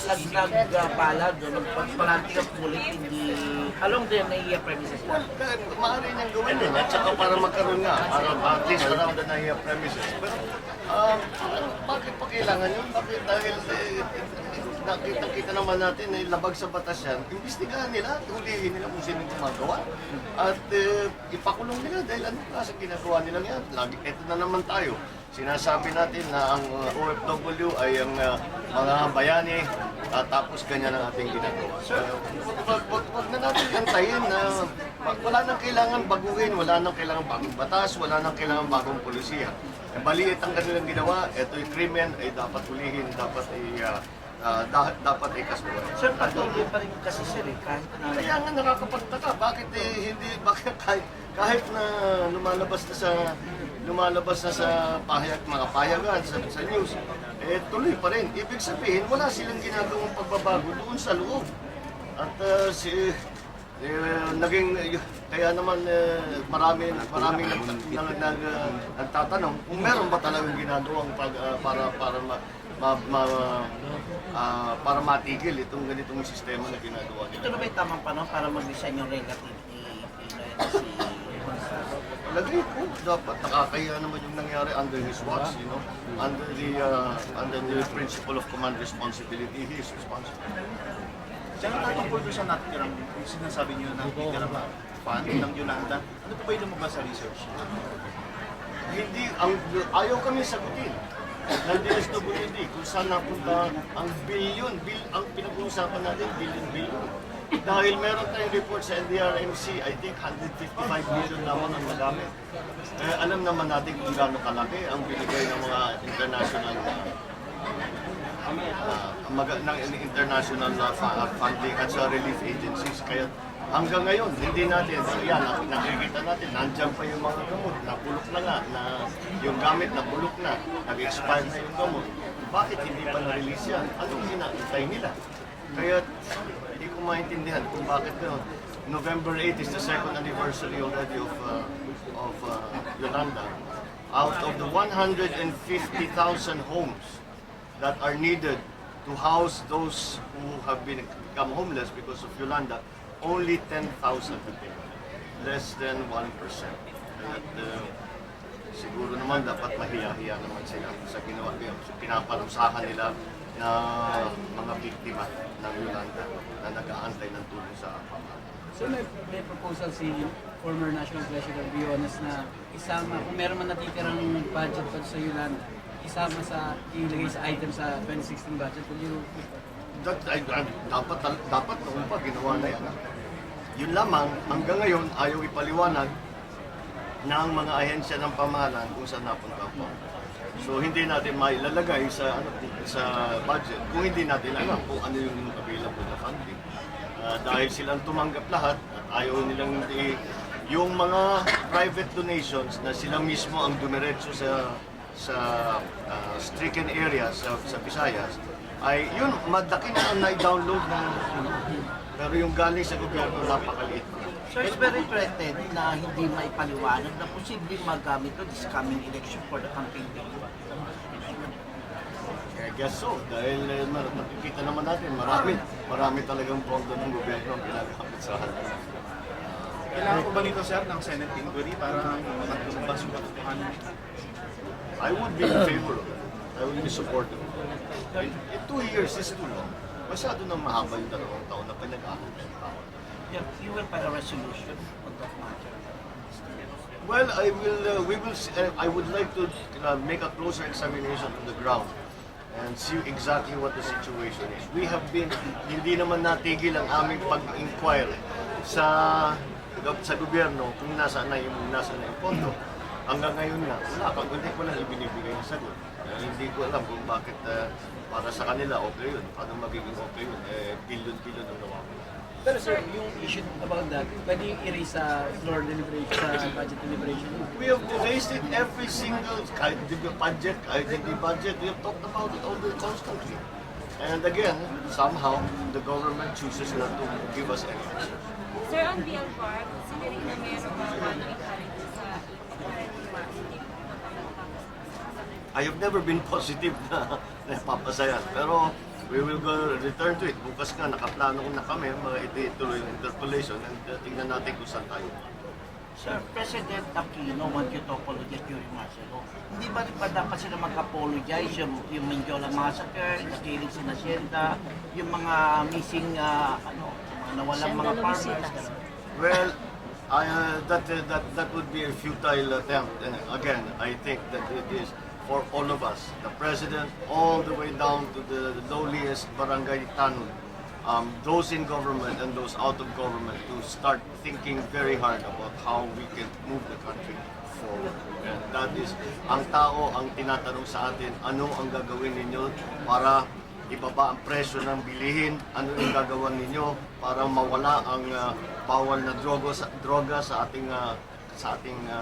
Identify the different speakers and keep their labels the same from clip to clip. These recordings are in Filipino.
Speaker 1: nagpala doon, nagpagpalanting ang pulit, hindi along the NAIA premises
Speaker 2: Well,
Speaker 1: lang.
Speaker 2: maaari niyang gawin yun. At saka para magkaroon nga, para at least around the NAIA premises. Pero, bakit pa kailangan yun? Bakit dahil nakita-kita naman natin na labag sa batas yan, imbestigahan nila, hulihin nila kung sino gumagawa. At ipakulong nila dahil ano klase ginagawa nila yan. Lagi, eto na naman tayo. Sinasabi natin na ang OFW ay ang mga bayani, tapos ganyan ang ating ginagawa. So, wag na natin kantayin na wala nang kailangan baguhin, wala nang kailangan bagong batas, wala nang kailangan bagong polisiya. Maliit ang kanilang ginawa, ito'y krimen, ay dapat hulihin, dapat ay kasuhan.
Speaker 1: Sir, patuloy pa rin kasi sir, kahit na...
Speaker 2: Kaya nga nakakapagtaka, bakit bakit kahit na lumalabas na sa mga pahayagan, sa news, tuloy pa rin. Ibig sabihin, wala silang ginagawang pagbabago doon sa loob. At kaya naman maraming nagtatanong kung meron ba talagang ginagawang para matigil itong ganitong sistema na ginagawa nila.
Speaker 1: Ito na ba yung tamang panahon para mag-design yung relative ni Pinoy at si Gonzalo?
Speaker 2: Lagay ko, dapat nakakaya naman yung nangyari under his watch, under the principle of command responsibility, he is responsible.
Speaker 3: Diyan ang tatungkol doon sa natirang, yung sinasabi niyo na natirang fan ng Yolanda, ano po ba yung lumabas sa research?
Speaker 2: Ayaw kami sagutin ng DSWD kung saan napunta ang ang pinag-uusapan natin, billion. Dahil meron tayong report sa NDRMC, I think 155 million lamang ang nagamit. Alam naman natin kung gaano kalaki ang binigay ng mga international funding at sa relief agencies. Kaya hanggang ngayon, hindi natin, nakikita natin, nandiyan pa yung mga gamot, nabulok na nga, yung gamit nabulok na, nag-expire na yung gamot. Bakit hindi pa na-release yan? Anong hinahintay nila? Kaya hindi ko maintindihan kung bakit gano'n. November 8 is the second anniversary already of Yolanda. Out of the 150,000 homes that are needed to house those who have become homeless because of Yolanda, only 10,000 have been, less than 1%. At siguro naman dapat mahiya-hiya naman sila sa ginawa nila. So, pinaparusahan nila na mga biktima ng Yolanda na nag-aantay ng tulong sa pamahalaan.
Speaker 4: So may proposal si former National Treasurer Biones na isama, kung meron man natitirang budget pa sa Yolanda, isama ilagay sa item sa 2016 budget. Will you...
Speaker 2: Dapat noon pa ginawa na yan. Yun lamang, hanggang ngayon ayaw ipaliwanag ng mga ahensya ng pamahalaan kung saan napunta po. So hindi natin mailalagay sa budget kung hindi natin alam kung ano yung available na funding. Dahil silang tumanggap lahat at ayaw nilang yung mga private donations na sila mismo ang dumiretso sa stricken areas sa Visayas, ay yun, madaki na ang na-download ng pero yung galing sa gobyerno, napakaliit.
Speaker 1: So it's very threatened na hindi maipaliwanag na posibleng magamit ito this coming election for the campaign.
Speaker 2: I guess so, dahil nakikita naman natin, marami talagang pondo ng gobyerno ang ginagamit sa halaga.
Speaker 3: Kailangan po ba nito, sir, ng Senate inquiry para matulungan yung katotohanan?
Speaker 2: I would be in favor of it. I would be supportive of it. In 2 years is too long. Masyado nang mahaba yung 2 taon na pinag-aantay ng tao.
Speaker 1: Yeah, you will file a resolution on that matter.
Speaker 2: Well, I would like to make a closer examination on the ground and see exactly what the situation is. We have been, hindi naman natigil ang aming pag-inquire sa gobyerno kung nasaan na yung pondo. Hanggang ngayon nga, hindi ko lang ibinibigay ng sagot. Hindi ko alam kung bakit para sa kanila okay yun. Paano magiging okay yun? Billion-billion ang nawawala.
Speaker 4: Pero sir, yung issue about that, pwede yung i-raise sa floor deliberation, sa budget deliberation?
Speaker 2: We have raised it every single, kahit hindi budget, kahit hindi budget, we have talked about it all constantly. And again, somehow, the government chooses not to give us any answer.
Speaker 5: Sir, on BLBAR, considering na meron mga one-way current sa
Speaker 2: I have never been positive na napapasayan. Pero we will go return to it. Bukas nga, nakaplano na kami, ituloy yung interpellation and tingnan natin kung saan tayo.
Speaker 1: Sir, President Aquino want you to apologize during martial law. Hindi ba rin ba dapat sila mag-apologize yung Mindiola Massacre, yung killing sin Hacienda, yung mga missing, mga nawalang mga farmers?
Speaker 2: Well, that would be a futile attempt. And again, I think that it is for all of us, the President, all the way down to the lowliest barangay tanod, those in government and those out of government, to start thinking very hard about how we can move the country forward. And that is, ang tao ang tinatanong sa atin, ano ang gagawin ninyo para ibaba ang presyo ng bilihin, ano yung gagawin ninyo para mawala ang bawal na droga sa ating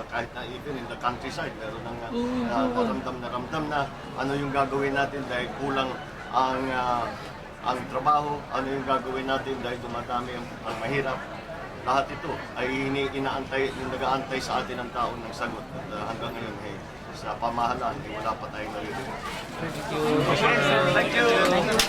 Speaker 2: kahit na even in the countryside, meron ng ramdam na ano yung gagawin natin dahil kulang ang trabaho, ano yung gagawin natin dahil dumadami ang mahirap. Lahat ito ay nag-aantay sa atin ng tao ng sagot. At hanggang ngayon, sa pamahalaan, wala pa tayong nalilito.
Speaker 4: Thank you.